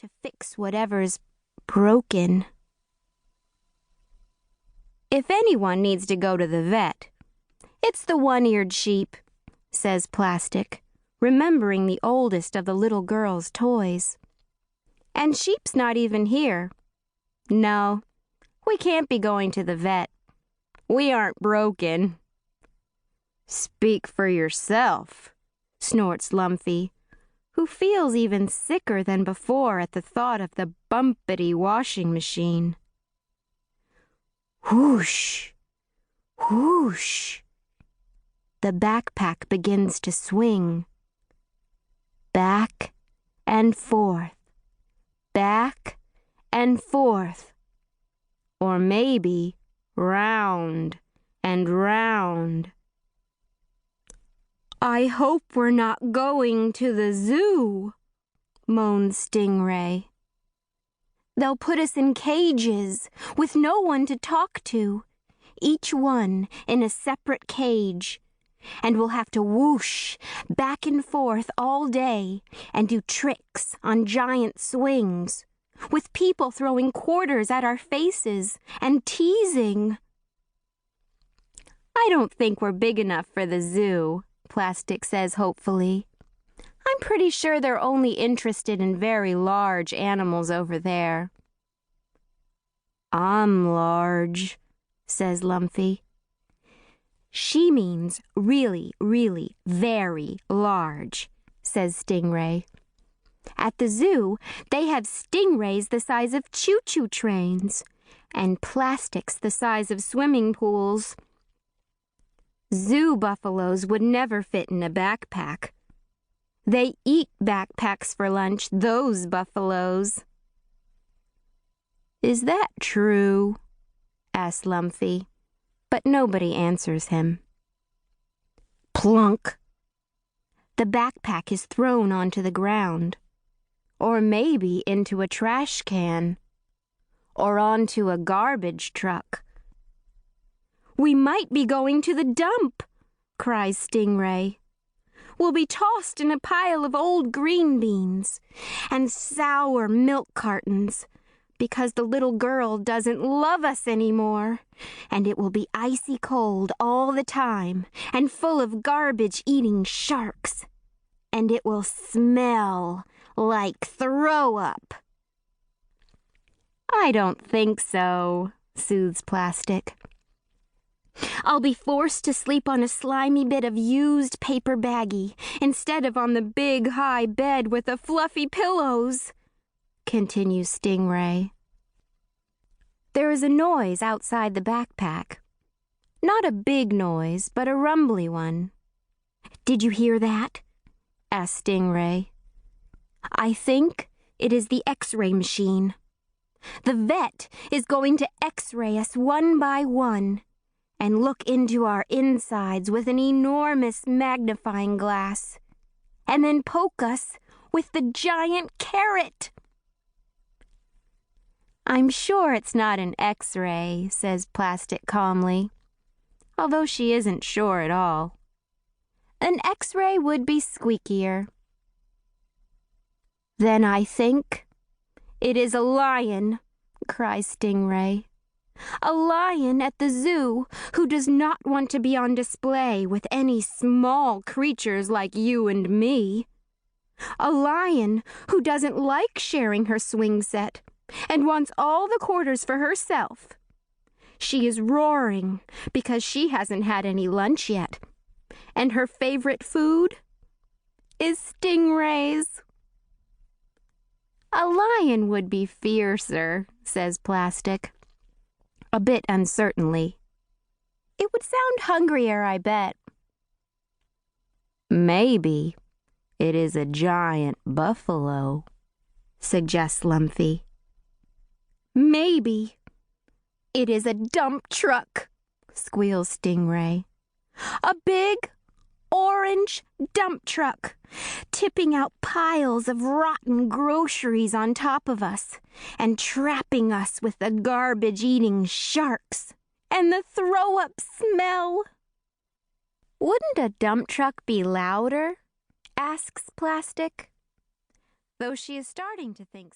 to fix whatever's broken. If anyone needs to go to the vet, it's the one-eared sheep, says Plastic, remembering the oldest of the little girl's toys. And Sheep's not even here. No, we can't be going to the vet. We aren't broken. Speak for yourself, snorts Lumphy, who feels even sicker than before at the thought of the bumpety washing machine. Whoosh, whoosh. The backpack begins to swing. Back and forth, back and forth. Or maybe round and round. I hope we're not going to the zoo, moaned Stingray. They'll put us in cages with no one to talk to, each one in a separate cage, and we'll have to whoosh back and forth all day and do tricks on giant swings, with people throwing quarters at our faces and teasing. I don't think we're big enough for the zoo, Plastic says hopefully. I'm pretty sure they're only interested in very large animals over there. I'm large, says Lumphy. She means really, really very large, says Stingray. At the zoo, they have stingrays the size of choo-choo trains, and plastics the size of swimming pools. Zoo buffaloes would never fit in a backpack. They eat backpacks for lunch, those buffaloes. Is that true? asks Lumphy, but nobody answers him. Plunk! The backpack is thrown onto the ground, or maybe into a trash can, or onto a garbage truck. We might be going to the dump, cries Stingray. We'll be tossed in a pile of old green beans and sour milk cartons because the little girl doesn't love us anymore, and it will be icy cold all the time and full of garbage-eating sharks, and it will smell like throw-up. I don't think so, soothes Plastic. I'll be forced to sleep on a slimy bit of used paper baggie instead of on the big high bed with the fluffy pillows, continues Stingray. There is a noise outside the backpack. Not a big noise, but a rumbly one. Did you hear that? asked Stingray. I think it is the X-ray machine. The vet is going to X-ray us one by one and look into our insides with an enormous magnifying glass, and then poke us with the giant carrot. I'm sure it's not an X-ray, says Plastic calmly, although she isn't sure at all. An X-ray would be squeakier. Then I think it is a lion, cries Stingray. A lion at the zoo who does not want to be on display with any small creatures like you and me. A lion who doesn't like sharing her swing set and wants all the quarters for herself. She is roaring because she hasn't had any lunch yet, and her favorite food is stingrays. A lion would be fiercer, says Plastic, a bit uncertainly. It would sound hungrier, I bet. Maybe it is a giant buffalo, suggests Lumphy. Maybe it is a dump truck, squeals Stingray. A big orange dump truck, tipping out piles of rotten groceries on top of us and trapping us with the garbage-eating sharks and the throw-up smell. Wouldn't a dump truck be louder? Asks Plastic, though she is starting to think